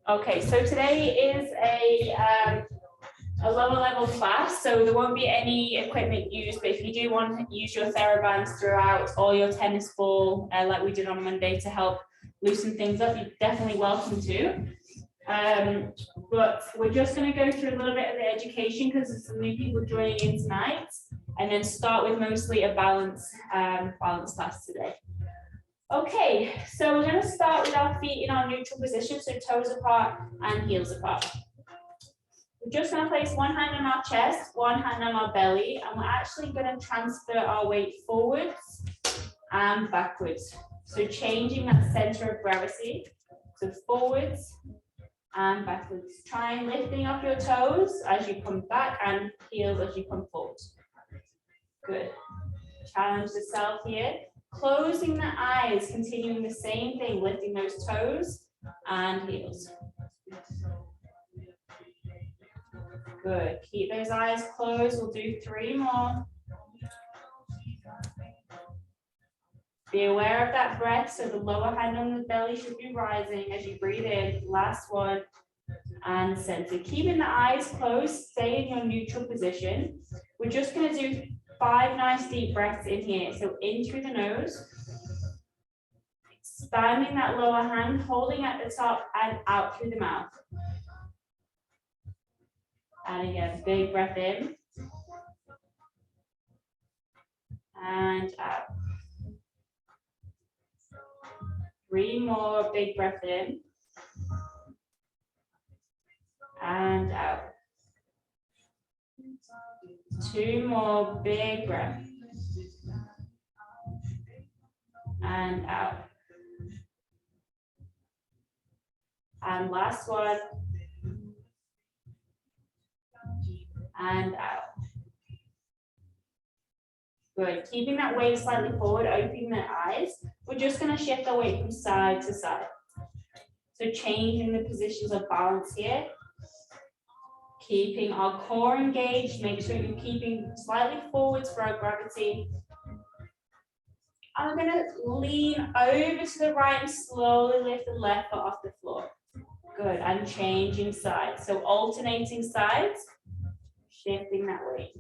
Okay, so today is a lower level class, so there won't be any equipment used, but if you do want to use your TheraBands throughout, or your tennis ball, like we did on Monday, to help loosen things up, you're definitely welcome to. But we're just going to go through a little bit of the education because there's some new people joining in tonight, and then start with mostly a balance class today. Okay, so we're going to start with our feet in our neutral position, so toes apart and heels apart. We're just going to place one hand on our chest, one hand on our belly, and we're actually going to transfer our weight forwards and backwards. So changing that center of gravity, so forwards and backwards. Try and lifting up your toes as you come back and heels as you come forward. Good. Challenge yourself here. Closing the eyes, continuing the same thing, lifting those toes and heels. Good. Keep those eyes closed. We'll do 3 more. Be aware of that breath, so the lower hand on the belly should be rising as you breathe in. Last one. And center. Keeping the eyes closed, stay in your neutral position. We're just going to do 5 nice deep breaths in here. So in through the nose, expanding that lower hand, holding at the top and out through the mouth. And again, big breath in and out. 3 more, big breath in and out. 2 more, big breath and out. And last one and out. Good. Keeping that weight slightly forward, opening the eyes. We're just going to shift our weight from side to side. So changing the positions of balance here. Keeping our core engaged, make sure you're keeping slightly forwards for our gravity. And we're going to lean over to the right and slowly lift the left foot off the floor. Good, and changing sides. So alternating sides, shifting that weight.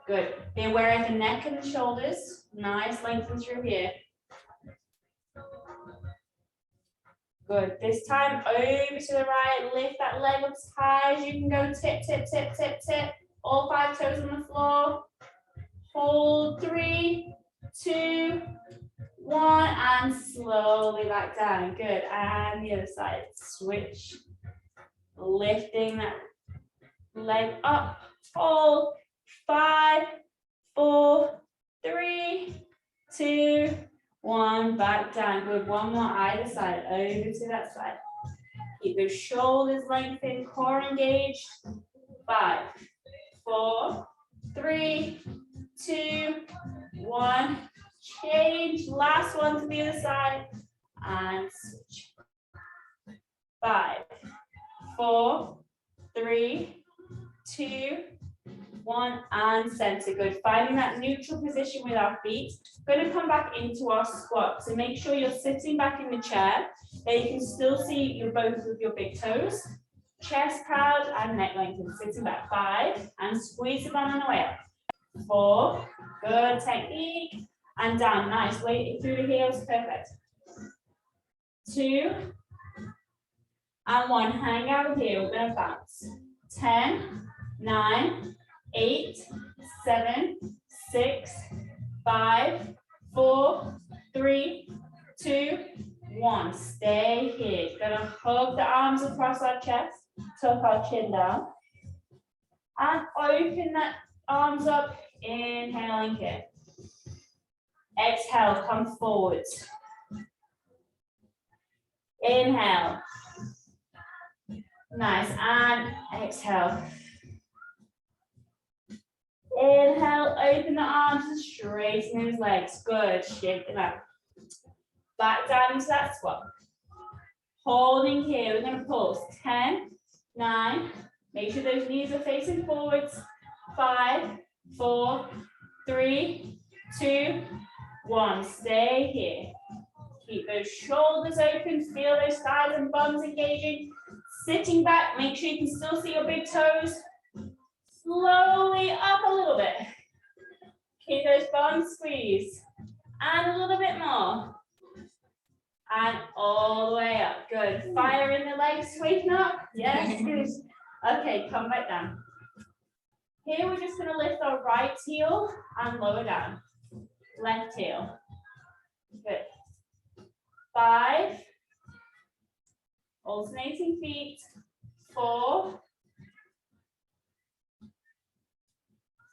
Good. Be aware of the neck and the shoulders. Nice lengthen through here. Good. This time over to the right. Lift that leg up as high as you can go. Tip, tip, tip, tip, tip. All 5 toes on the floor. Hold 3, 2, 1, and slowly back down. Good. And the other side. Switch. Lifting that leg up. Hold. 5, 4, 3, 2, 1. Back down. Good. One more either side. Over to that side. Keep those shoulders lengthened, core engaged. 5, 4, 3, 2, 1. Change. Last one to the other side. And switch. 5, 4, 3, 2, 1, and center. Good. Finding that neutral position with our feet. Going to come back into our squat. So make sure you're sitting back in the chair. That you can still see your both of your big toes. Chest proud and neck lengthened. Sitting back. 5, and squeeze the bum on the way up. 4, good technique. And down. Nice. Weight through the heels. Perfect. 2, and 1. Hang out here. We're going to bounce. 10, 9, 8, 7, 6, 5, 4, 3, 2, 1. Stay here. Gonna hug the arms across our chest, tuck our chin down, and open that arms up. Inhaling here. Exhale, come forwards. Inhale. Nice, and exhale. Inhale, open the arms and straighten those legs. Good, shift them up. Back down into that squat. Holding here, we're going to pulse. 10, 9, make sure those knees are facing forwards. 5, 4, 3, 2, 1. Stay here. Keep those shoulders open, feel those thighs and bums engaging. Sitting back, make sure you can still see your big toes. Slowly up a little bit. Keep those bums squeezed. And a little bit more. And all the way up. Good. Fire in the legs, waking up. Yes, good. Okay, come back down. Here we're just going to lift our right heel and lower down. Left heel. Good. 5. Alternating feet. 4.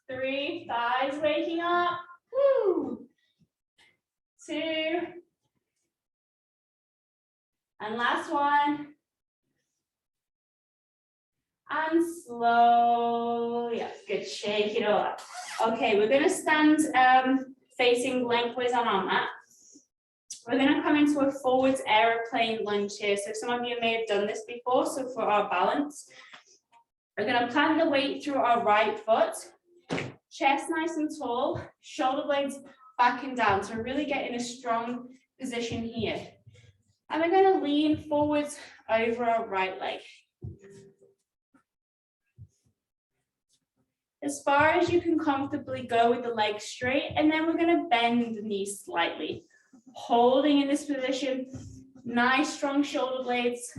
3. Thighs waking up. Woo. 2. And last one. And slowly up. Good. Shake it all up. Okay, we're going to stand facing lengthways on our mat. We're going to come into a forwards aeroplane lunge here. So some of you may have done this before. So for our balance, we're going to plant the weight through our right foot. Chest nice and tall. Shoulder blades back and down. So really get in a strong position here. And we're going to lean forwards over our right leg. As far as you can comfortably go with the legs straight, and then we're going to bend the knees slightly. Holding in this position, nice strong shoulder blades,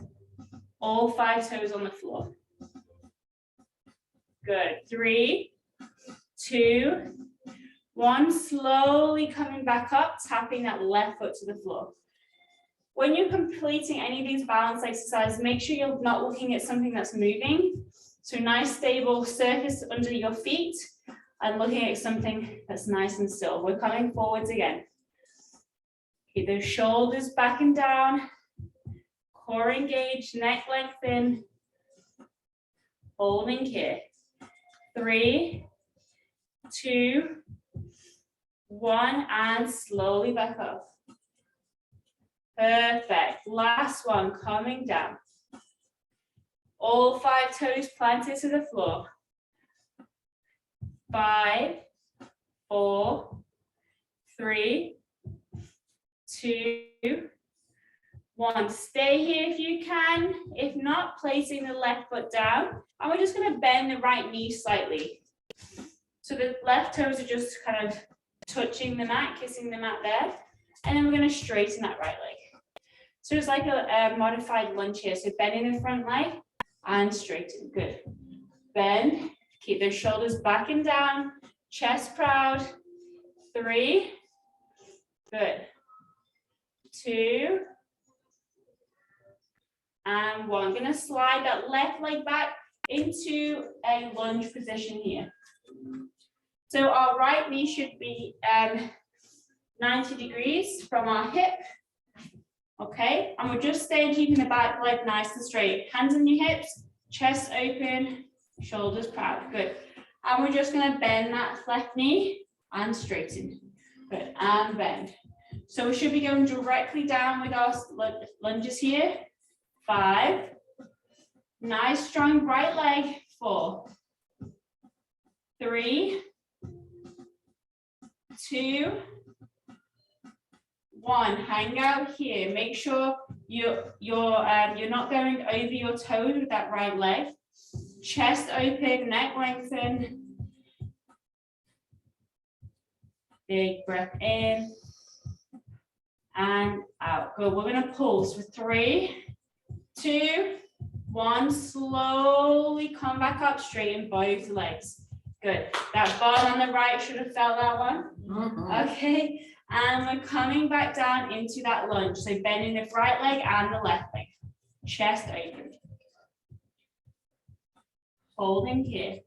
all 5 toes on the floor. Good. 3, 2, 1. Slowly coming back up, tapping that left foot to the floor. When you're completing any of these balance exercises, make sure you're not looking at something that's moving. So nice stable surface under your feet and looking at something that's nice and still. We're coming forwards again. Keep those shoulders back and down. Core engaged, neck lengthen. Holding here. 3, 2, 1, and slowly back up. Perfect. Last one, coming down. All 5 toes planted to the floor. 5, 4, 3, 2, 1. Stay here if you can. If not, placing the left foot down. And we're just going to bend the right knee slightly. So the left toes are just kind of touching the mat, kissing the mat there. And then we're going to straighten that right leg. So it's like a modified lunge here. So bending the front leg and straighten. Good. Bend. Keep those shoulders back and down. Chest proud. 3. Good. 2. And 1. I'm going to slide that left leg back into a lunge position here. So our right knee should be 90 degrees from our hip. Okay, and we're just staying keeping the back leg nice and straight. Hands on your hips, chest open, shoulders proud. Good. And we're just going to bend that left knee and straighten. Good. And bend. So we should be going directly down with our lunges here. 5. Nice strong right leg. 4. 3. 2. 1. Hang out here. Make sure you're not going over your toes with that right leg. Chest open, neck lengthen. Big breath in and out. Good. We're going to pulse for 3, 2, 1. Slowly come back up, straighten both legs. Good. That bar on the right should have felt that one. Okay. And we're coming back down into that lunge. So bending the right leg and the left leg. Chest open. Holding here.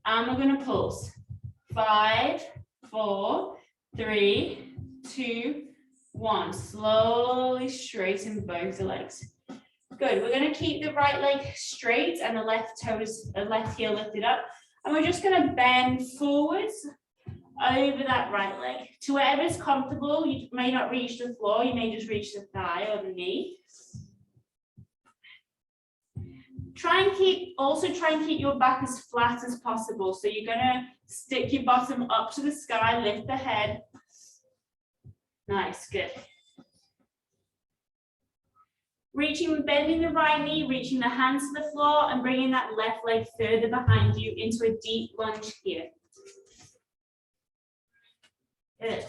And we're going to pulse. 5, 4, 3, 2, 1. Slowly straighten both the legs. Good. We're going to keep the right leg straight and the left heel lifted up. And we're just going to bend forwards over that right leg to wherever is comfortable. You may not reach the floor, you may just reach the thigh or the knee. Try and keep your back as flat as possible. So you're going to stick your bottom up to the sky, lift the head. Nice, good. Bending the right knee, reaching the hands to the floor and bringing that left leg further behind you into a deep lunge here. Good.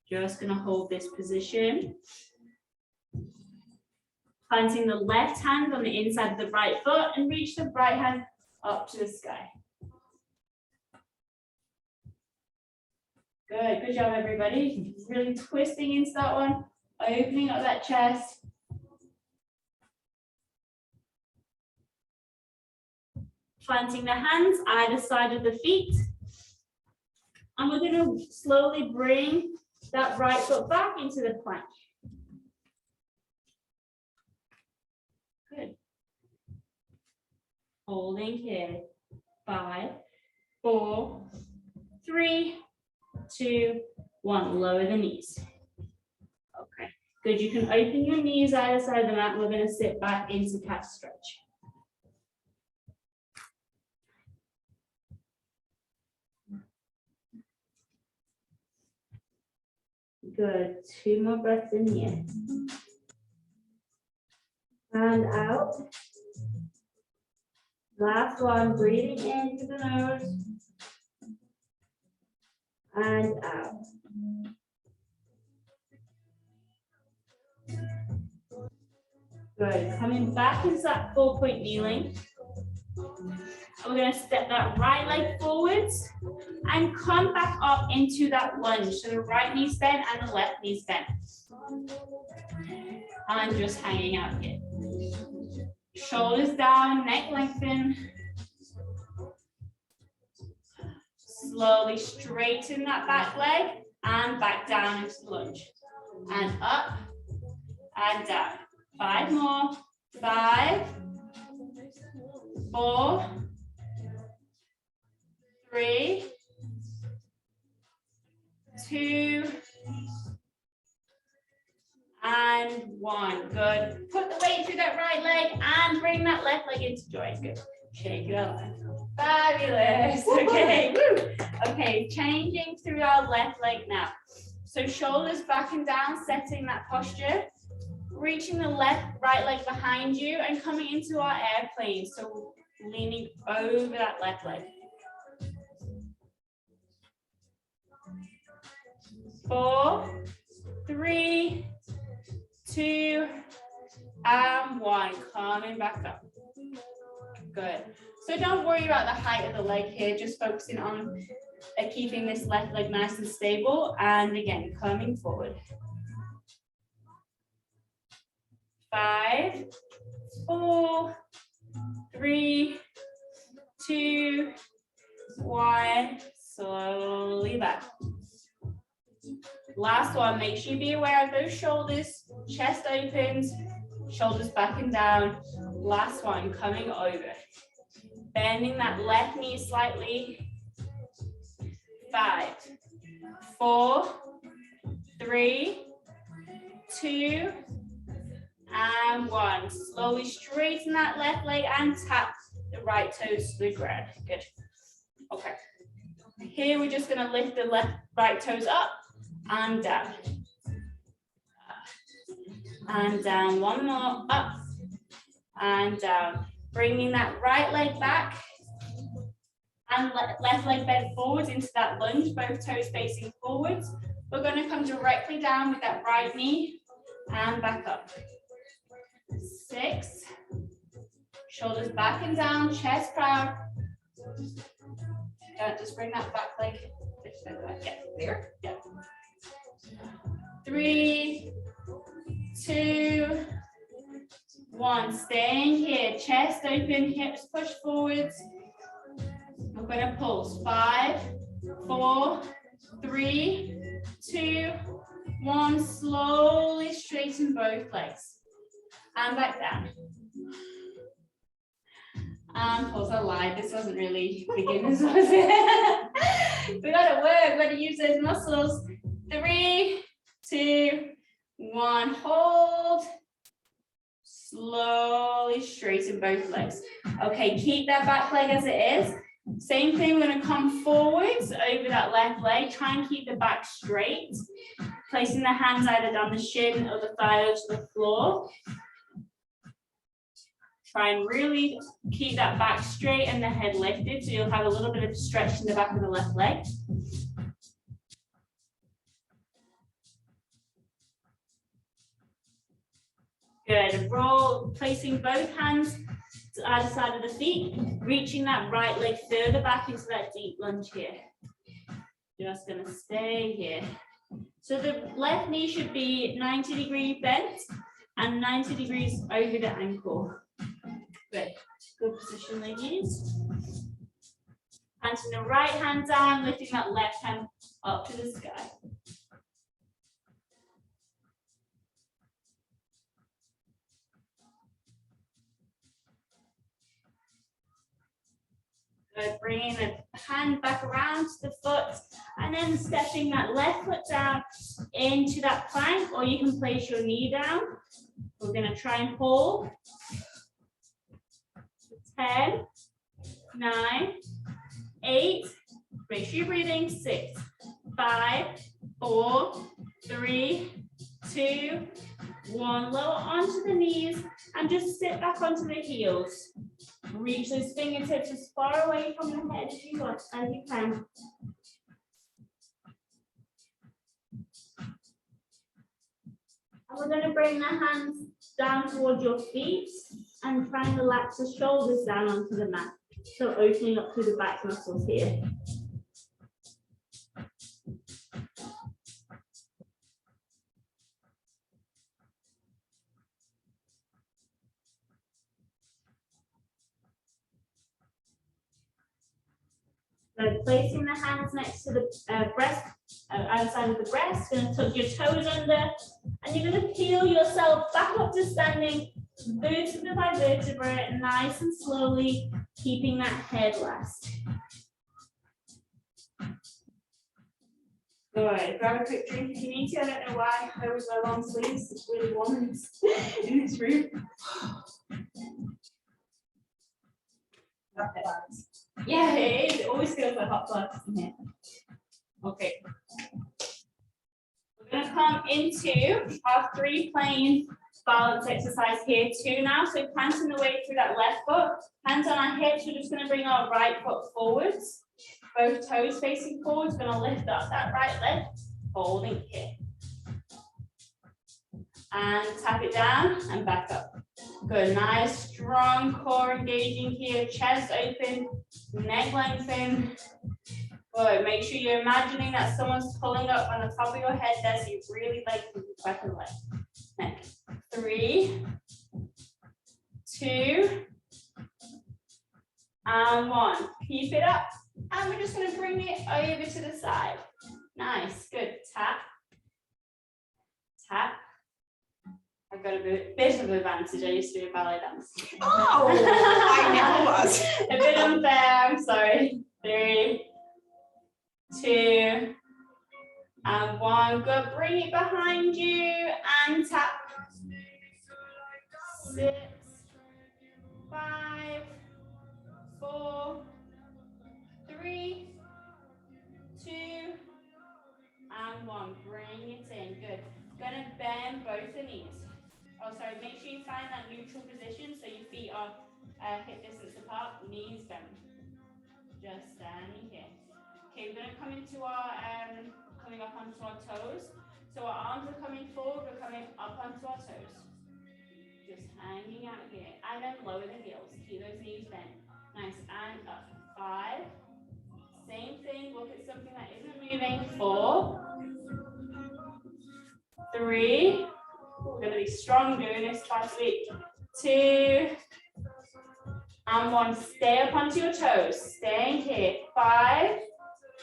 Just gonna hold this position. Planting the left hand on the inside of the right foot and reach the right hand up to the sky. Good job everybody. Really twisting into that one, opening up that chest. Planting the hands either side of the feet. And we're going to slowly bring that right foot back into the plank. Good. Holding here. 5, 4, 3, 2, 1. Lower the knees. Okay. Good. You can open your knees either side of the mat. We're going to sit back into cat stretch. Good. 2 more breaths in here. And out. Last one. Breathing in through the nose. And out. Good. Coming back into that 4-point kneeling. And we're going to step that right leg forwards and come back up into that lunge. So the right knee's bent and the left knee's bent. And just hanging out here. Shoulders down, neck lengthen. Slowly straighten that back leg and back down into the lunge. And up and down. 5 more. 5, 4, 3, 2, and 1. Good. Put the weight through that right leg and bring that left leg into joint. Good. Shake it out. Fabulous. Okay. Woo. Okay. Changing through our left leg now. So shoulders back and down, setting that posture. Reaching the right leg behind you and coming into our airplane. So leaning over that left leg. 4, 3, 2, and 1. Coming back up. Good. So don't worry about the height of the leg here, just focusing on keeping this left leg nice and stable. And again, coming forward. 5, 4, 3, 2, 1. Slowly back. Last one, make sure you be aware of those shoulders, chest opens, shoulders back and down. Last one, coming over. Bending that left knee slightly. 5, 4, 3, 2, and 1. Slowly straighten that left leg and tap the right toes to the ground. Good. Okay. Here we're just going to lift the right toes up and down. And down. 1 more. Up and down. Bringing that right leg back and left leg bent forwards into that lunge, both toes facing forwards. We're going to come directly down with that right knee and back up. 6. Shoulders back and down, chest proud. Just bring that back leg. Yeah, there. Yeah. 3, 2, 1. Staying here. Chest open, hips push forwards. I'm going to pulse. 5, 4, 3, 2, 1. Slowly straighten both legs. And back down. And pause. I lied. This wasn't really beginners, was it? We got to work. We got to use those muscles. 3, 2, 1. Hold. Slowly straighten both legs. Okay, keep that back leg as it is. Same thing, we're going to come forwards over that left leg. Try and keep the back straight. Placing the hands either down the shin or the thigh or to the floor. Try and really keep that back straight and the head lifted, so you'll have a little bit of stretch in the back of the left leg. Good. Roll, placing both hands to either side of the feet, reaching that right leg further back into that deep lunge here. Just going to stay here. So the left knee should be 90-degree bent and 90 degrees over the ankle. Good. Good position, ladies. Planting the right hand down, lifting that left hand up to the sky. Good. Bringing the hand back around to the foot and then stepping that left foot down into that plank, or you can place your knee down. We're going to try and hold. 10, 9, 8, make sure you're breathing, 6, 5, 4, 3, 2, 1. Lower onto the knees and just sit back onto the heels. Reach those fingertips as far away from the head as you can. And we're going to bring the hands down towards your feet and try and relax the shoulders down onto the mat. So opening up through the back muscles here. So placing the hands next to the breast, outside of the breast, going to tuck your toes under, and you're going to peel yourself back up to standing, vertebra by vertebra, nice and slowly, keeping that head last. Good. Grab a quick drink if you need to. I don't know why I always wear long sleeves. It's really warm in this room. Okay. Yeah, it is. It always feels like hot flags in here. Okay. We're going to come into our 3-plane balance exercise here too now. So planting the weight through that left foot, hands on our hips. We're just going to bring our right foot forwards. Both toes facing forwards. Going to lift up that right leg, holding here. And tap it down and back up. Good, nice, strong core engaging here, chest open, neck lengthen. Good, make sure you're imagining that someone's pulling up on the top of your head there, so you really lengthen the back of the leg. Neck. 3, 2, and 1. Keep it up. And we're just going to bring it over to the side. Nice, good. Tap, tap. I've got a bit of advantage. I used to be a ballet dancer. Oh, I never was. A bit unfair, I'm sorry. 3, 2, and 1. Good. Bring it behind you and tap. 6, 5, 4, 3, 2, and 1. Bring it in. Good. Gonna bend both the knees. Oh, sorry, make sure you find that neutral position so your feet are hip distance apart, knees bent. Just standing here. Okay, we're gonna come into our, coming up onto our toes. So our arms are coming forward, we're coming up onto our toes. Just hanging out here. And then lower the heels, keep those knees bent. Nice, and up. 5. Same thing, look at something that isn't moving. 4, 3, we're going to be strong doing this twice a week. 2, and 1. Stay up onto your toes. Staying here. 5,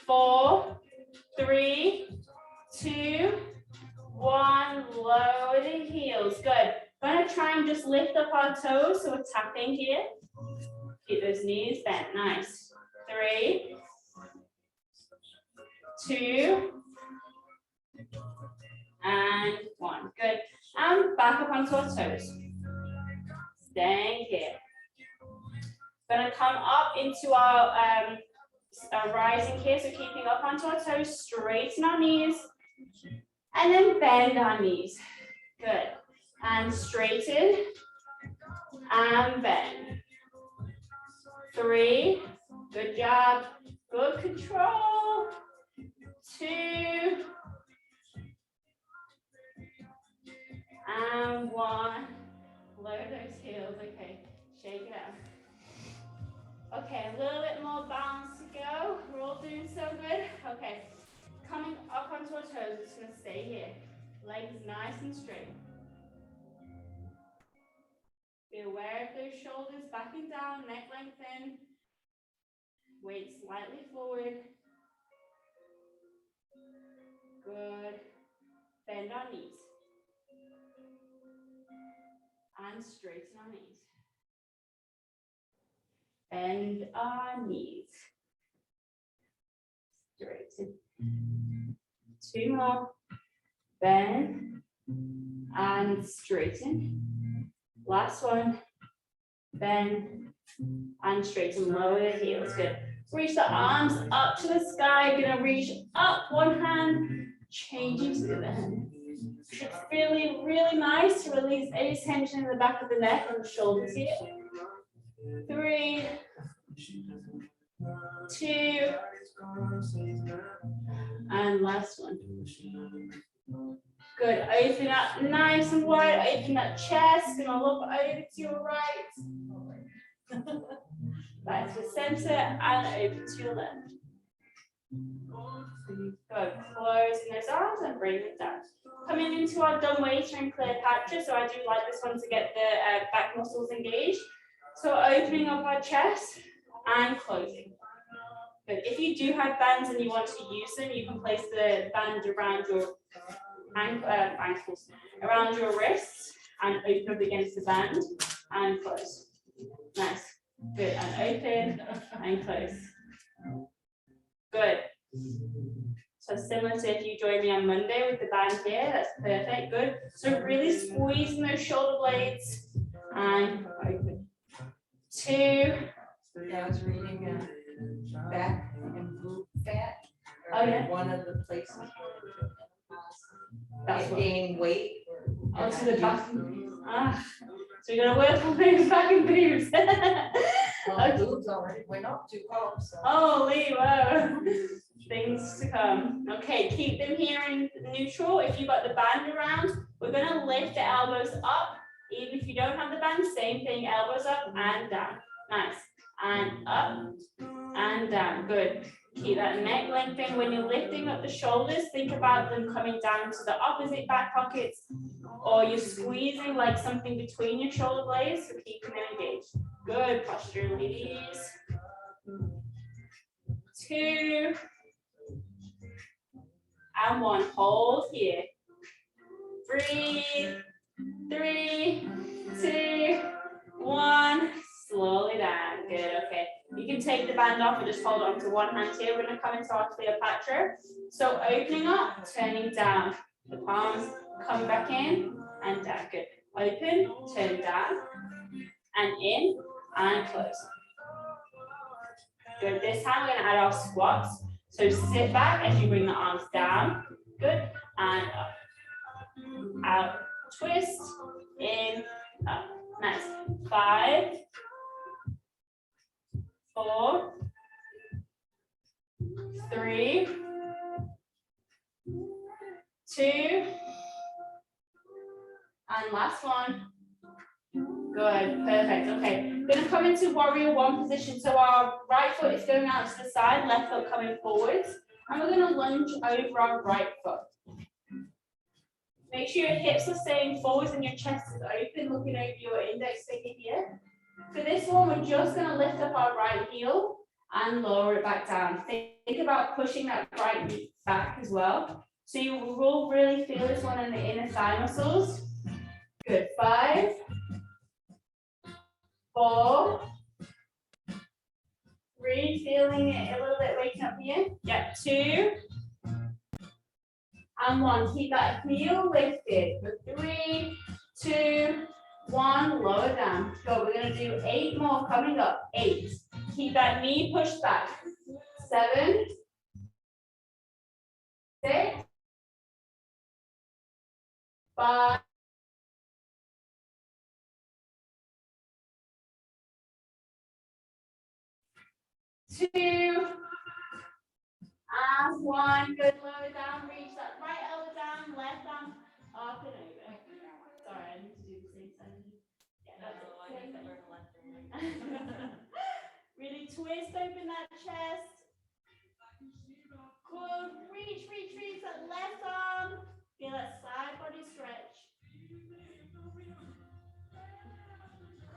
4, 3, 2, 1. Lower the heels. Good. We're going to try and just lift up our toes. So we're tapping here. Keep those knees bent. Nice. 3, 2, and 1. Good. And back up onto our toes. Staying here. Gonna come up into our rising here, so keeping up onto our toes, straighten our knees, and then bend our knees. Good. And straighten, and bend. 3, good job, good control. 2, and 1. Lower those heels, okay, shake it out. Okay, a little bit more balance to go. We're all doing so good. Okay, coming up onto our toes, we're just gonna stay here. Legs nice and straight. Be aware of those shoulders back and down, neck lengthen. Weight slightly forward. Good. Bend our knees. And straighten our knees. Bend our knees. Straighten. 2 more. Bend and straighten. Last one. Bend and straighten. Lower the heels. Good. Reach the arms up to the sky. Gonna reach up one hand, changing to the other hand. Should feel really nice to release any tension in the back of the neck and the shoulders here. 3, 2, and last one. Good. Open up nice and wide. Open that chest. Gonna look over to your right. Back to the center and open to your left. Good. Closing those arms and bring it down. Coming into our dumb waiter and Cleopatra. So I do like this one to get the back muscles engaged. So opening up our chest and closing. Good. If you do have bands and you want to use them, you can place the band around your ankles, around your wrists, and open up against the band and close. Nice. Good. And open and close. Good. So similar to if you join me on Monday with the band here, that's perfect. Good. So really squeezing those shoulder blades and open. 2. I was reading back and glute fat. Oh, yeah. One of the places That's where what. gain weight. Oh, to the back. So you're gonna work on those back and boobs. Well, boobs already went up 2 pounds. So. Holy whoa. Things to come. Okay, keep them here in neutral. If you've got the band around, we're gonna lift the elbows up. Even if you don't have the band, same thing, elbows up and down. Nice. And up and down. Good. Keep that neck lengthening. When you're lifting up the shoulders, think about them coming down to the opposite back pockets, or you're squeezing like something between your shoulder blades, so keeping them engaged. Good posture, ladies. 2 and 1. Hold here. Breathe. 3, 2, 1. Slowly down. Good. Okay. You can take the band off and just hold on to one hand here. We're going to come into our Cleopatra. So opening up, turning down. The palms come back in and down. Good. Open, turn down, and in, and close. Good. This time we're going to add our squats. So sit back as you bring the arms down. Good. And up. Out. Twist. In. Up. Nice. 5, 4, 3, 2, and last one. Good, perfect. Okay, we're going to come into warrior 1 position. So our right foot is going out to the side, left foot coming forwards, and we're going to lunge over our right foot. Make sure your hips are staying forwards and your chest is open, looking over your index finger here. For this one, we're just going to lift up our right heel and lower it back down. Think about pushing that right knee back as well. So you will really feel this one in the inner thigh muscles. Good. 5, 4, 3, feeling it a little bit waking up here. Yeah, 2, and 1. Keep that heel lifted for 3, 2, 1, lower down. Go, we're gonna do 8 more coming up. 8. Keep that knee pushed back. 7, 6, 5, 2, and 1. Good, lower down, reach that right elbow down, left arm up and over. Sorry, I need to do the same side. Yeah, that's it. Really twist open that chest. Good, reach, reach, reach that left arm. Feel that side body stretch.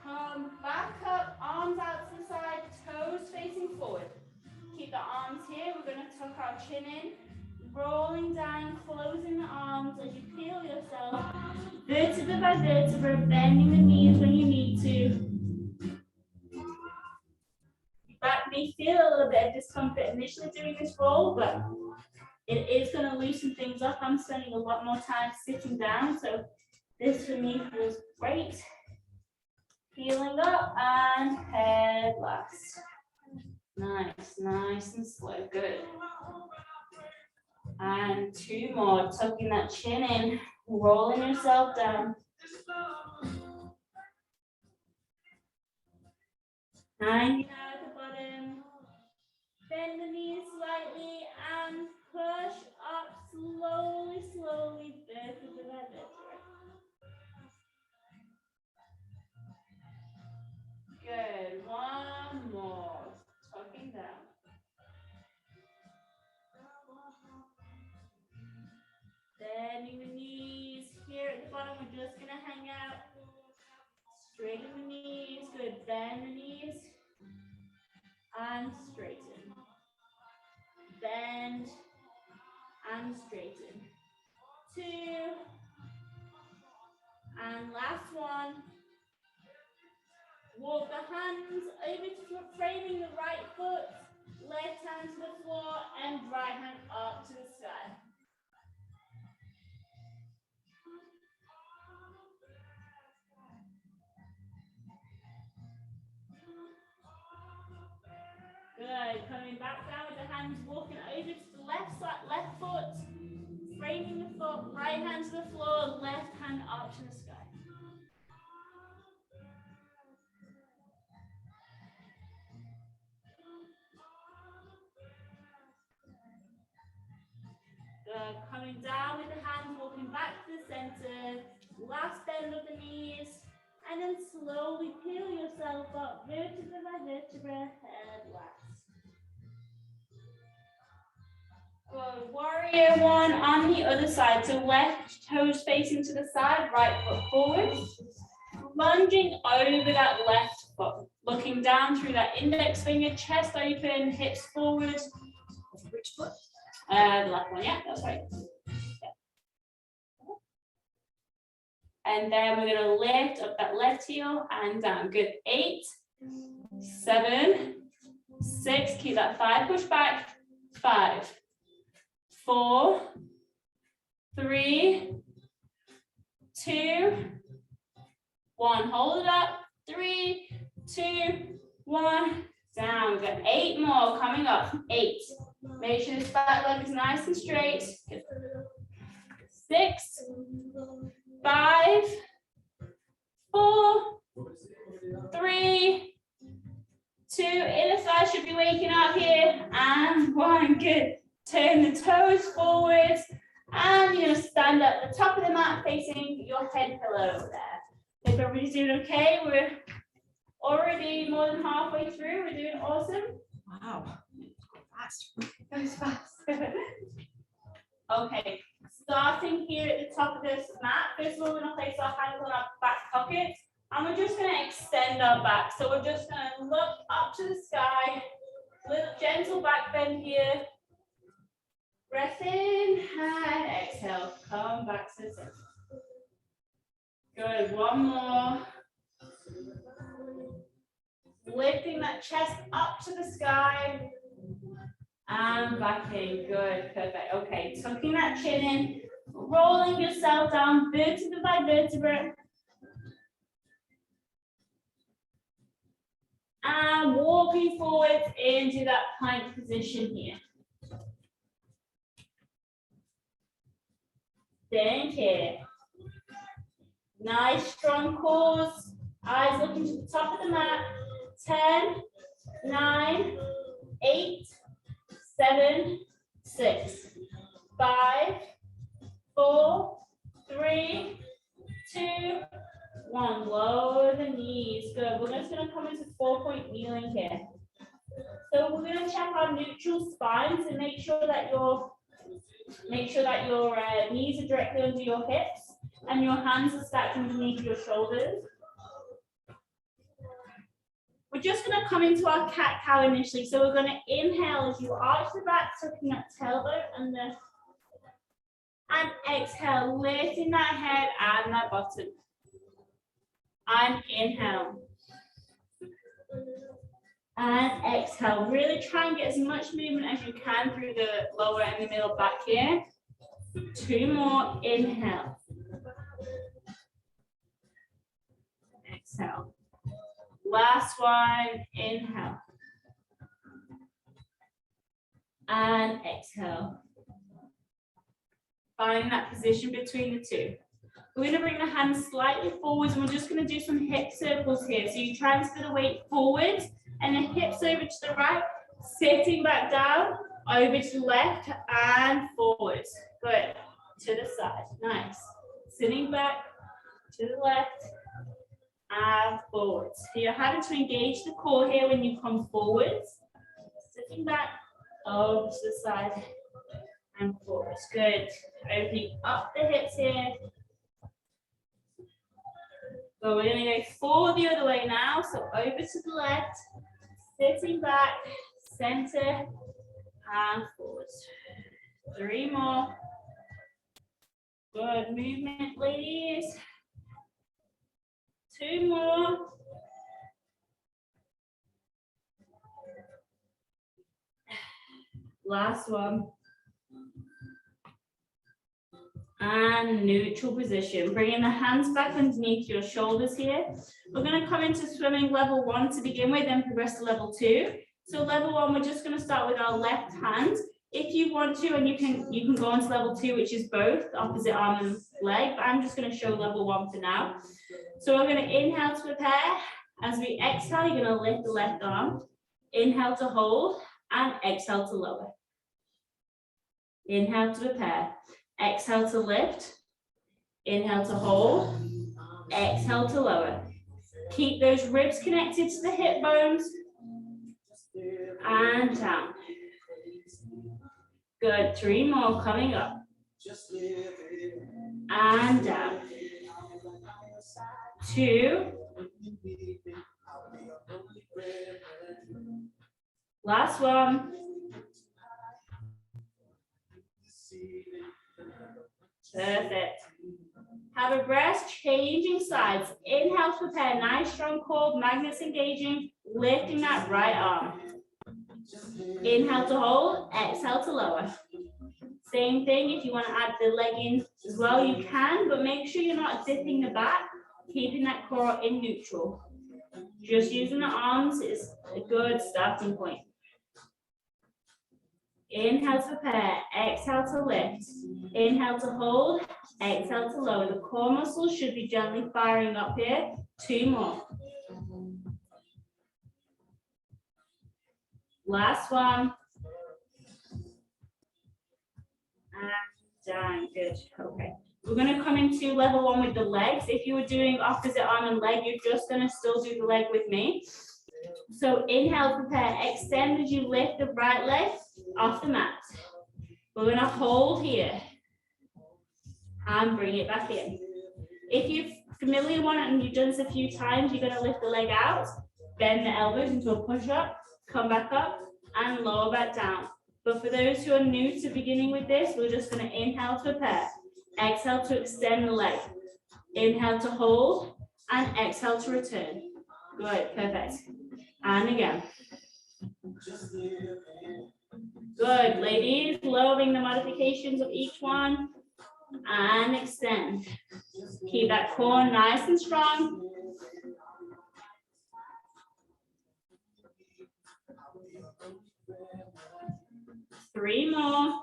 Come back up, arms out to the side, toes facing forward. Keep the arms here. We're going to tuck our chin in, rolling down, closing the arms as you peel yourself. Vertebra by vertebra, bending the knees when you need to. That may feel a little bit of discomfort initially doing this roll, but it is going to loosen things up. I'm spending a lot more time sitting down, so this for me feels great. Peeling up and head last. Nice, nice and slow, good. And 2 more, tucking that chin in, rolling yourself down. 90 now at the bottom. Bend the knees slightly and push up slowly, slowly, vertebra by vertebra. Good, 1 more, tucking down. Bending the knees. Here at the bottom, we're just going to hang out. Straighten the knees. Good. Bend the knees. And straighten. Bend. And straighten. 2. And last one. Walk the hands over to framing the right foot. Left hand to the floor and right hand up to the sky. Good. Coming back down with the hands, walking over to the left side, left foot, framing the foot, right hand to the floor, left hand up to the sky. Good. Coming down with the hands, walking back to the center, last bend of the knees, and then slowly peel yourself up, vertebra by vertebra, head last. Good. Warrior 1 on the other side. So left toes facing to the side, right foot forward. Lunging over that left foot. Looking down through that index finger, chest open, hips forward. Which foot? The left one, yeah, that's right. Yeah. And then we're going to lift up that left heel and down. Good. 8, 7, 6. Keep that thigh push back. 5, 4, 3, 2, 1. Hold it up. 3, 2, 1. Down. We've got 8 more coming up. 8. Make sure this back leg is nice and straight. 6, 5, 4, 3, 2. Inner thigh should be waking up here. And 1. Good. Turn the toes forward. And you're going to stand at the top of the mat facing your head pillow over there. If everybody's doing okay, we're already more than halfway through. We're doing awesome. Wow. Fast. Goes fast. Okay, starting here at the top of this mat. First of all, we're going to place our hands on our back pockets. And we're just going to extend our back. So we're just going to look up to the sky. Little gentle back bend here. Breath in and exhale. Come back to the center. Good. 1 more. Lifting that chest up to the sky. And back in. Good. Perfect. Okay. Tucking that chin in. Rolling yourself down vertebra by vertebra. And walking forward into that plank position here. Thank you. Nice strong cores. Eyes looking to the top of the mat. 10, 9, 8, 7, 6, 5, 4, 3, 2, 1. Lower the knees. Good. We're just going to come into 4-point kneeling here. So we're going to check our neutral spine to make sure that your knees are directly under your hips and your hands are stacked underneath your shoulders. We're just going to come into our cat-cow initially. So we're going to inhale as you arch the back, tucking that tailbone under. And exhale, lifting that head and that bottom. And inhale. And exhale. Really try and get as much movement as you can through the lower and the middle back here. 2 more. Inhale. Exhale. Last one. Inhale. And exhale. Find that position between the two. We're going to bring the hands slightly forwards and we're just going to do some hip circles here. So you transfer the weight forward and the hips over to the right, sitting back down, over to the left and forwards. Good. To the side. Nice. Sitting back to the left and forwards. So you're having to engage the core here when you come forwards. Sitting back, over to the side and forwards. Good. Opening up the hips here. So we're going to go forward the other way now. So over to the left, sitting back, center, and forwards. 3 more. Good movement, ladies. 2 more. Last one. And neutral position. Bringing the hands back underneath your shoulders here. We're going to come into swimming level 1 to begin with, then progress to level 2. So level 1, we're just going to start with our left hand. If you want to, and you can go on to level 2, which is both opposite arm and leg, but I'm just going to show level 1 for now. So we're going to inhale to prepare. As we exhale, you're going to lift the left arm. Inhale to hold and exhale to lower. Inhale to prepare. Exhale to lift. Inhale to hold. Exhale to lower. Keep those ribs connected to the hip bones. And down. Good. 3 more coming up. And down. 2. Last one. Perfect. Have a breath, changing sides. Inhale to prepare. Nice strong core, magnets engaging, lifting that right arm. Inhale to hold, exhale to lower. Same thing, if you want to add the leg in as well, you can, but make sure you're not dipping the back, keeping that core in neutral. Just using the arms is a good starting point. Inhale to prepare, exhale to lift. Inhale to hold, exhale to lower. The core muscles should be gently firing up here. 2 more. Last one. And down, good, okay. We're going to come into level 1 with the legs. If you were doing opposite arm and leg, you're just going to still do the leg with me. So inhale, prepare, extend as you lift the right leg off the mat. We're going to hold here and bring it back in. If you're familiar with it and you've done this a few times, you're going to lift the leg out, bend the elbows into a push-up, come back up and lower back down. But for those who are new to beginning with this, we're just going to inhale to prepare, exhale to extend the leg, inhale to hold and exhale to return. Good, perfect. And again. Good, ladies, lowering the modifications of each one and extend. Keep that core nice and strong. 3 more.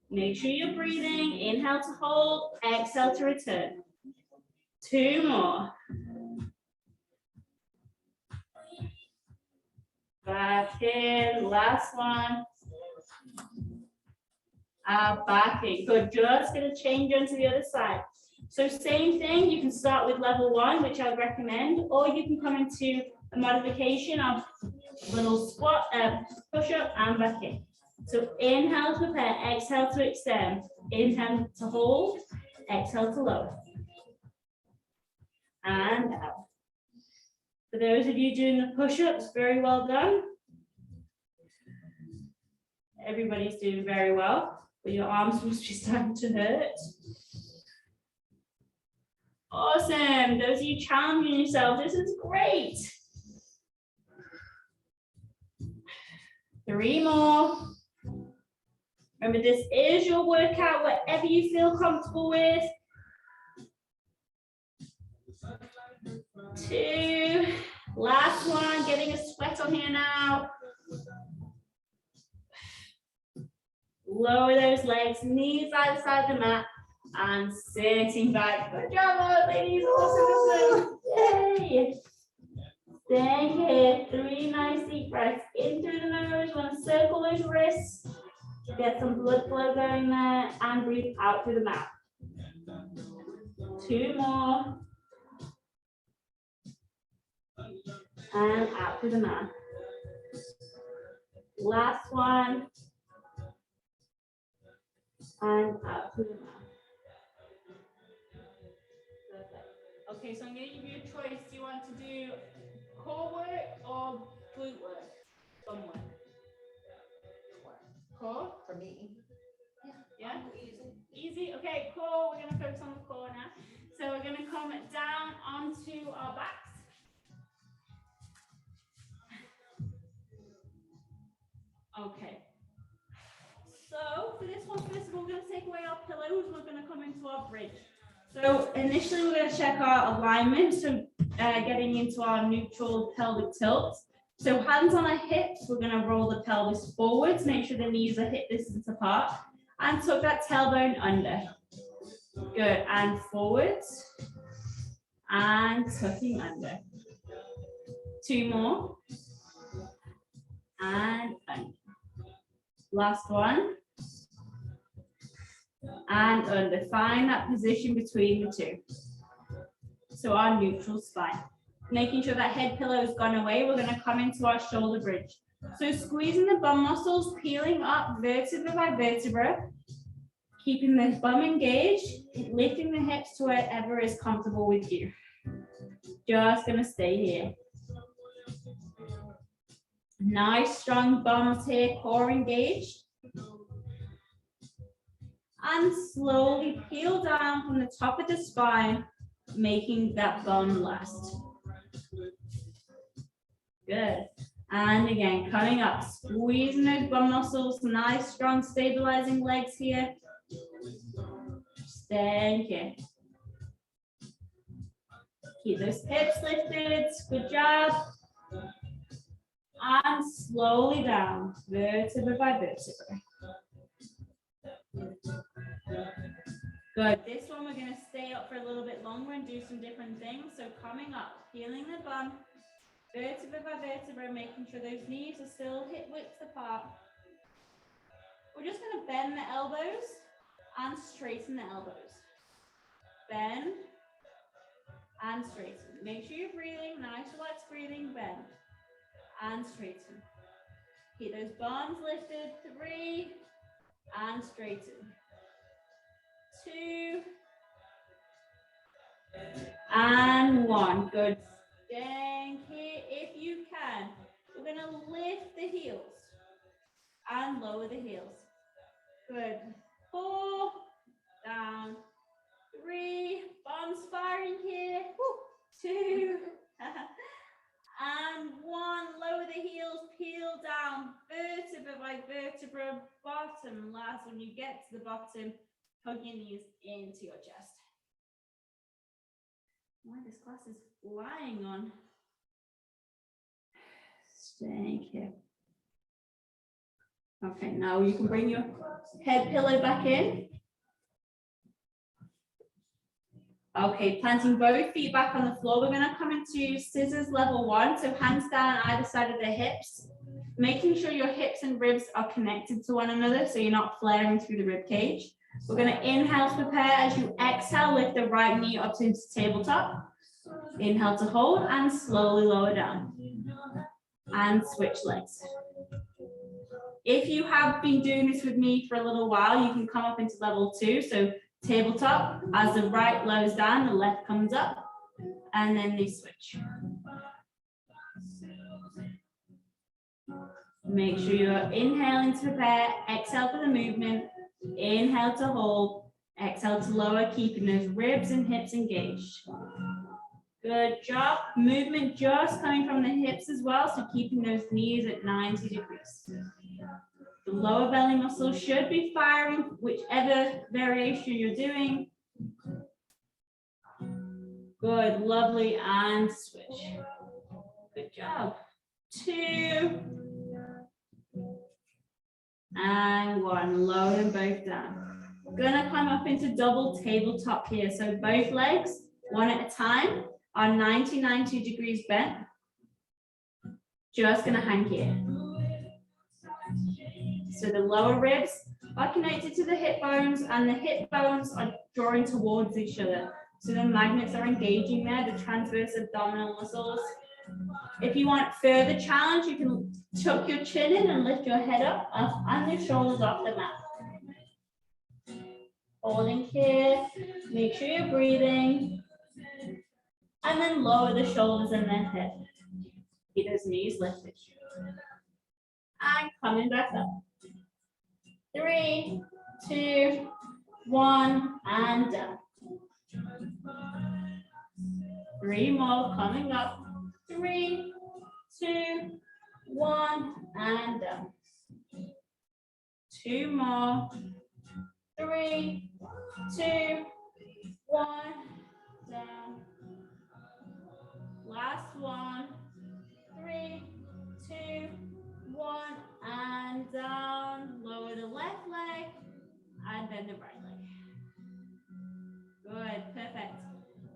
Make sure you're breathing. Inhale to hold, exhale to return. 2 more. Back in, last one. Back in. Good, just gonna change onto the other side. So same thing, you can start with level 1, which I would recommend, or you can come into a modification of little squat, push up and back in. So inhale to prepare, exhale to extend, inhale to hold, exhale to lower. And out. For those of you doing the push-ups, very well done. Everybody's doing very well, but your arms must be starting to hurt. Awesome. Those of you challenging yourself, this is great. 3 more. Remember, this is your workout, whatever you feel comfortable with. 2. Last one, getting a sweat on here now. Lower those legs, knees either side of the mat, and sitting back. Good job, ladies. Awesome. Yay. Staying here. 3 nice deep breaths in through the nose. You want to circle those wrists. Get some blood flow going there, and breathe out through the mouth. 2 more. And out through the mouth. Last one. And out through the mouth. Perfect. Okay, so I'm going to give you a choice. Do you want to do core work or glute work? Somewhere. Core? For me. Yeah? Easy? Okay, core. We're going to focus on the core now. So we're going to come down onto our backs. Okay. So for this one, first of all, we're going to take away our pillows. We're going to come into our bridge. So initially, we're going to check our alignment. So getting into our neutral pelvic tilt. So hands on our hips, we're going to roll the pelvis forwards. Make sure the knees are hip distance apart. And tuck that tailbone under. Good. And forwards. And tucking under. 2 more. And under. Last one. And under. Find that position between the 2. So our neutral spine. Making sure that head pillow has gone away, we're going to come into our shoulder bridge. So squeezing the bum muscles, peeling up vertebra by vertebra, keeping the bum engaged, lifting the hips to wherever is comfortable with you. Just going to stay here. Nice strong bums here, core engaged. And slowly peel down from the top of the spine, making that bum last. Good. And again, coming up, squeezing those bum muscles, nice, strong, stabilizing legs here. Staying here. Keep those hips lifted. Good job. And slowly down, vertebra by vertebra. Good. This one we're going to stay up for a little bit longer and do some different things. So coming up, peeling the bum, vertebra by vertebra, making sure those knees are still hip width apart. We're just going to bend the elbows and straighten the elbows. Bend and straighten. Make sure you're breathing, nice relaxed breathing, bend and straighten. Keep those bums lifted, 3, and straighten. 2, and 1. Good. Staying here if you can. We're going to lift the heels and lower the heels. Good. 4, down. 3, bums firing here. 2, and 1. Lower the heels, peel down, vertebra by vertebra, bottom. Last, when you get to the bottom, hug your knees into your chest. Why this class is flying on. Staying here. Okay, now you can bring your head pillow back in. Okay, planting both feet back on the floor. We're gonna come into scissors level 1. So hands down either side of the hips, making sure your hips and ribs are connected to one another so you're not flaring through the rib cage. We're gonna inhale to prepare. As you exhale, lift the right knee up to tabletop. Inhale to hold and slowly lower down. And switch legs. If you have been doing this with me for a little while, you can come up into level 2. So tabletop, as the right lowers down, the left comes up, and then they switch. Make sure you're inhaling to prepare, exhale for the movement, inhale to hold, exhale to lower, keeping those ribs and hips engaged. Good job. Movement just coming from the hips as well, so keeping those knees at 90 degrees. The lower belly muscles should be firing, whichever variation you're doing. Good, lovely, and switch. Good job. 2. And 1. Lower them both down. We're gonna come up into double tabletop here. So both legs, one at a time, are 90 degrees bent. Just gonna hang here. So the lower ribs are connected to the hip bones and the hip bones are drawing towards each other. So the magnets are engaging there, the transverse abdominal muscles. If you want further challenge, you can tuck your chin in and lift your head up and your shoulders off the mat. Holding here, make sure you're breathing. And then lower the shoulders and then head. Keep those knees lifted. And coming back up. 3, 2, 1, and down. 3 more, coming up. 3, 2, 1, and down. 2 more. 3, 2, 1, down. Last one. 3, 2, 1, and down. Lower the left leg and then the right leg. Good, perfect.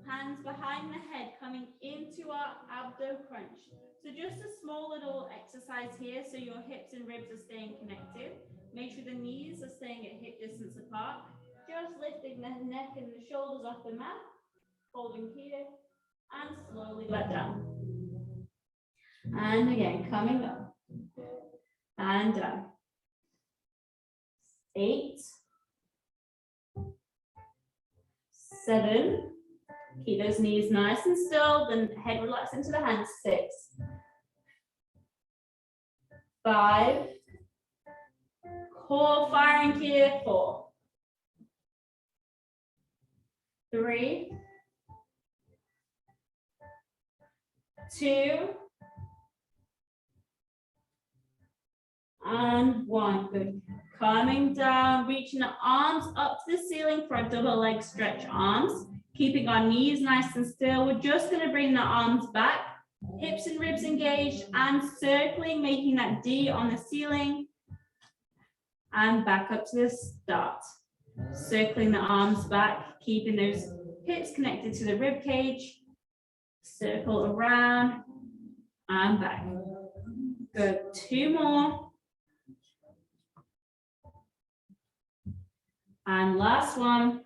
Hands behind the head, coming into our abdo crunch. So just a small little exercise here so your hips and ribs are staying connected. Make sure the knees are staying at hip distance apart. Just lifting the neck and the shoulders off the mat. Holding here and slowly let down. And again, coming up and down. 8, 7, keep those knees nice and still, then head relax into the hands. 6, 5, core firing here. 4, 3, 2, and 1. Good. Coming down, reaching the arms up to the ceiling for a double leg stretch arms. Keeping our knees nice and still. We're just going to bring the arms back, hips and ribs engaged, and circling, making that D on the ceiling. And back up to the start. Circling the arms back, keeping those hips connected to the rib cage. Circle around and back. Good. 2 more. And last one.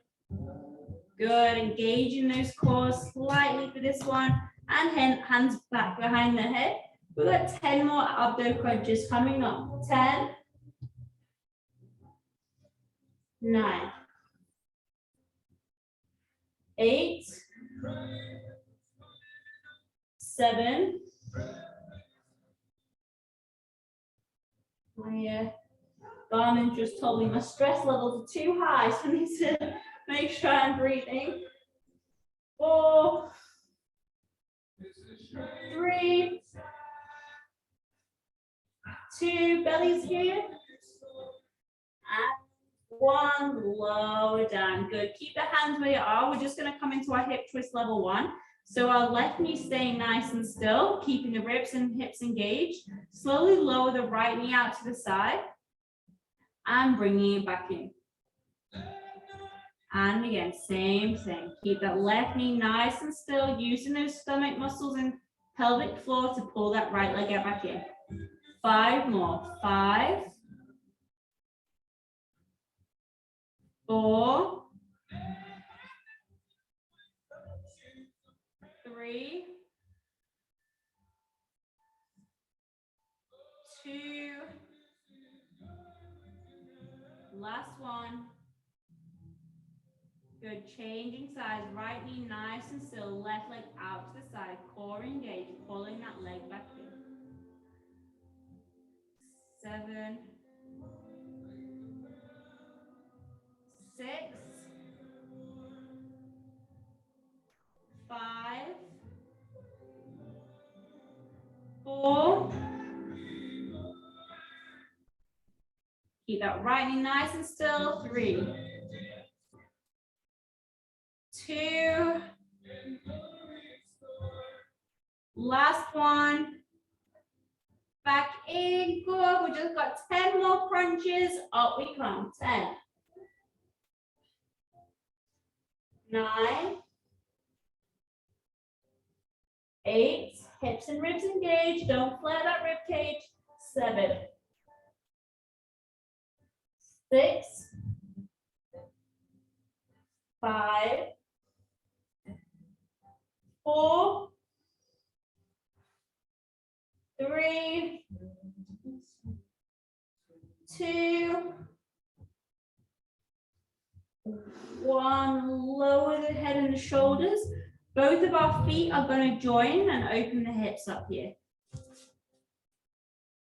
Good. Engaging those cores slightly for this one. And hands back behind the head. We've got 10 more abdo crunches coming up. 10, 9, 8, 7. My Garmin just told me my stress levels are too high, so I need to make sure I'm breathing. 4, 3, 2, bellies here. And 1, lower down. Good. Keep the hands where you are. We're just going to come into our hip twist level 1. So our left knee staying nice and still, keeping the ribs and hips engaged. Slowly lower the right knee out to the side. And bringing it back in. And again, same thing. Keep that left knee nice and still, using those stomach muscles and pelvic floor to pull that right leg out back in. 5 more. 5, 4, 3, 2, last one. Good, changing sides, right knee nice and still, left leg out to the side, core engaged, pulling that leg back in. 7, 6, 5, 4, keep that right knee nice and still, 3, 2, last one, back in, good, we just got 10 more crunches, up we come, 10, 9, 8, hips and ribs engaged, don't flare that rib cage, 7, 6, 5, 4, 3, 2, 1, lower the head and the shoulders. Both of our feet are going to join and open the hips up here.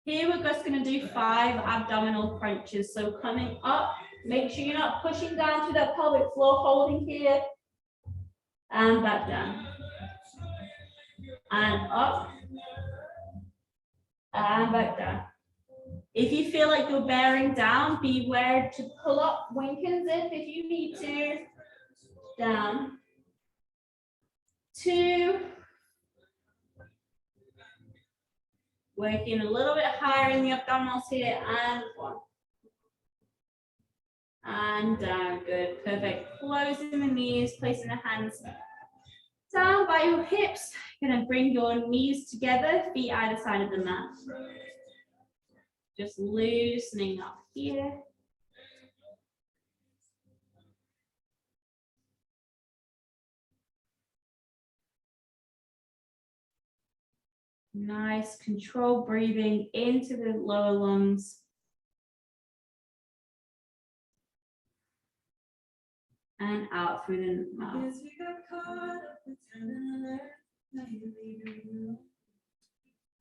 Here we're just going to do 5 abdominal crunches. So coming up, make sure you're not pushing down to that pelvic floor, holding here. And back down. And up. And back down. If you feel like you're bearing down, beware to pull up, wink and zip if you need to. Down. 2. Working a little bit higher in the abdominals here, and 1. And down, good, perfect. Closing the knees, placing the hands down by your hips. You're gonna bring your knees together, feet either side of the mat. Just loosening up here. Nice, controlled breathing into the lower lungs. And out through the mouth.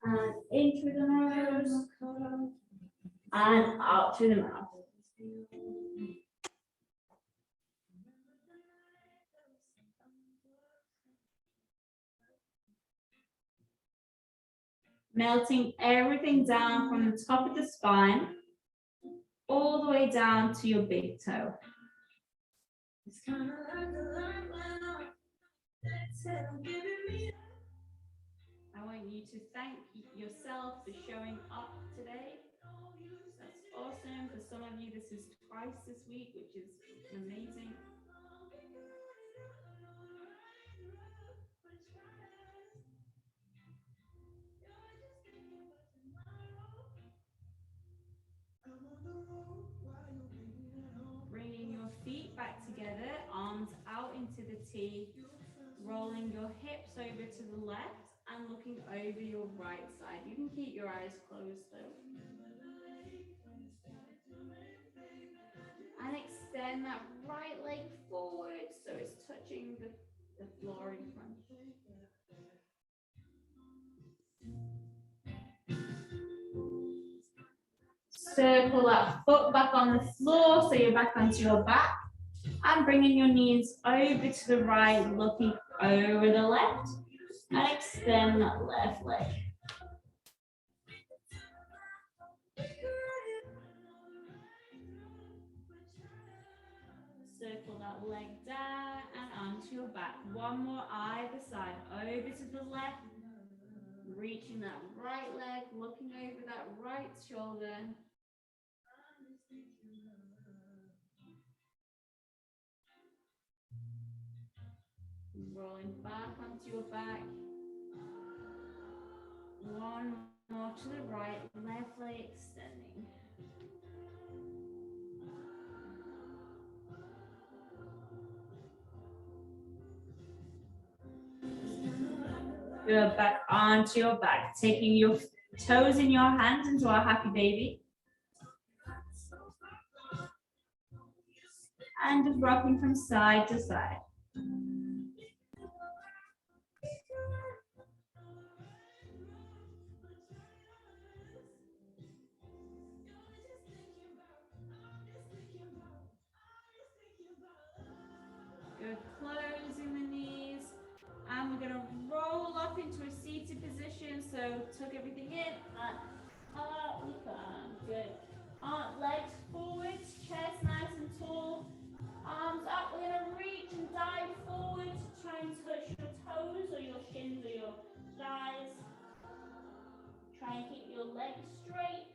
And in through the nose. And out through the mouth. Melting everything down from the top of the spine all the way down to your big toe. I want you to thank yourself for showing up today. That's awesome. For some of you, this is twice this week, which is amazing. Bringing your feet back together, arms out into the T, rolling your hips over to the left and looking over your right side. You can keep your eyes closed though. And extend that right leg forward so it's touching the floor in front. Circle that foot back on the floor so you're back onto your back. And bringing your knees over to the right, looking over the left. And extend that left leg. Circle that leg down and onto your back. One more either side, over to the left. Reaching that right leg, looking over that right shoulder. Rolling back onto your back. One more to the right, left leg extending. Good, back onto your back, taking your toes in your hands into our happy baby. And just rocking from side to side. Good, closing the knees. And we're gonna roll up into a seated position. So tuck everything in and up we come. Good. Legs forwards, chest nice and tall. Arms up, we're gonna reach and dive forward to try and touch your toes or your shins or your thighs. Try and keep your legs straight.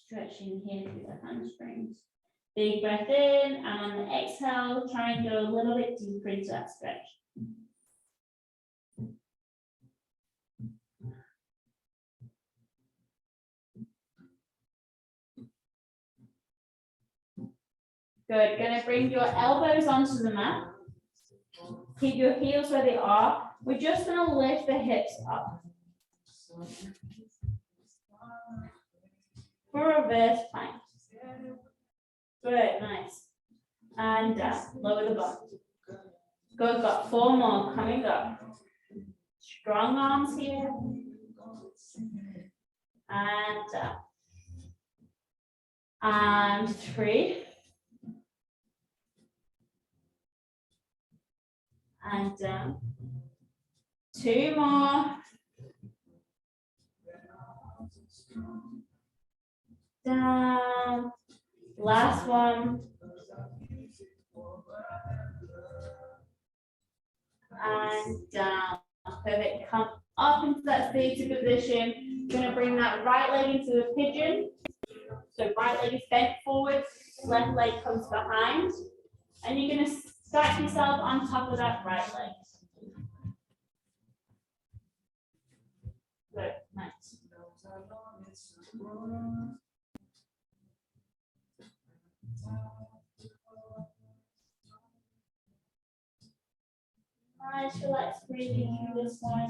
Stretching here through the hamstrings. Big breath in, and on the exhale, try and go a little bit deeper into that stretch. Good, gonna bring your elbows onto the mat. Keep your heels where they are. We're just gonna lift the hips up. For reverse plank. Good, nice. And down, lower the bum. Good, got 4 more coming up. Strong arms here. And down. And 3. And down. 2 more. Down. Last one. And down. Perfect. Come up into that seated position. You're going to bring that right leg into the pigeon. So right leg is bent forward, left leg comes behind. And you're going to stack yourself on top of that right leg. Good, nice. Nice, relax, breathing through this one.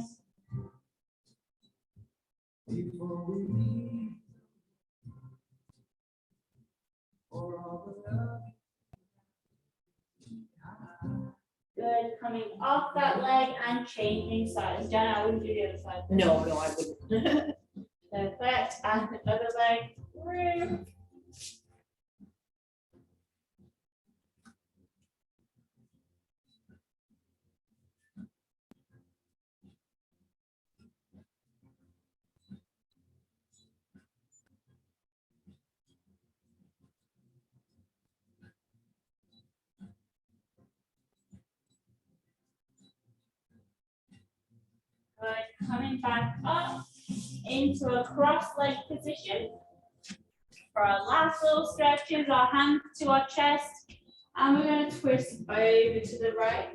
Good, coming off that leg and changing sides. Jenna, I wouldn't do the other side. No, I wouldn't. Perfect, and the other leg through. Good, coming back up into a cross leg position. For our last little stretches, our hands to our chest, and we're going to twist over to the right.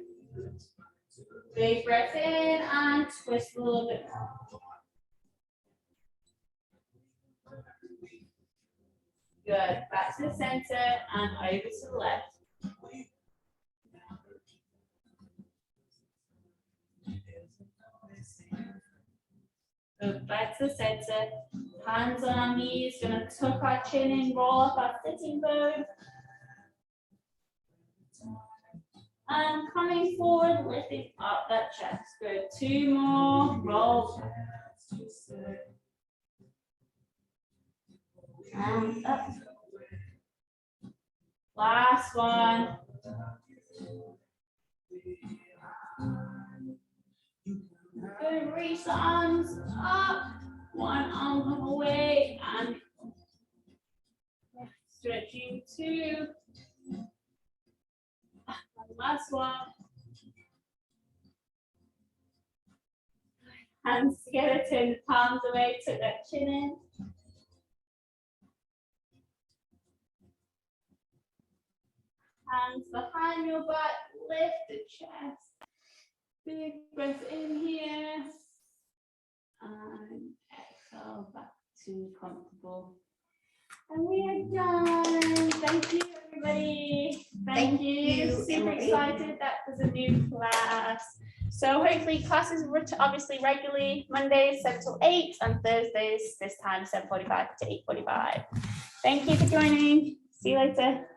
Big breath in and twist a little bit more. Good, back to the center and over to the left. Good, back to the center. Hands on our knees, gonna tuck our chin in, roll up our sitting bone. And coming forward, lifting up that chest. Good, 2 more, roll. And up. Last one. Good, reach the arms up. One arm come away and stretching 2. Last one. Hands together, turn the palms away, tuck that chin in. hands behind your back, lift the chest. Big breath in here. And exhale back to comfortable. And we are done. Thank you, everybody. Thank you. Super excited that there's a new class. So hopefully classes obviously regularly Mondays 7 till 8 and Thursdays this time 7:45 to 8:45. Thank you for joining. See you later.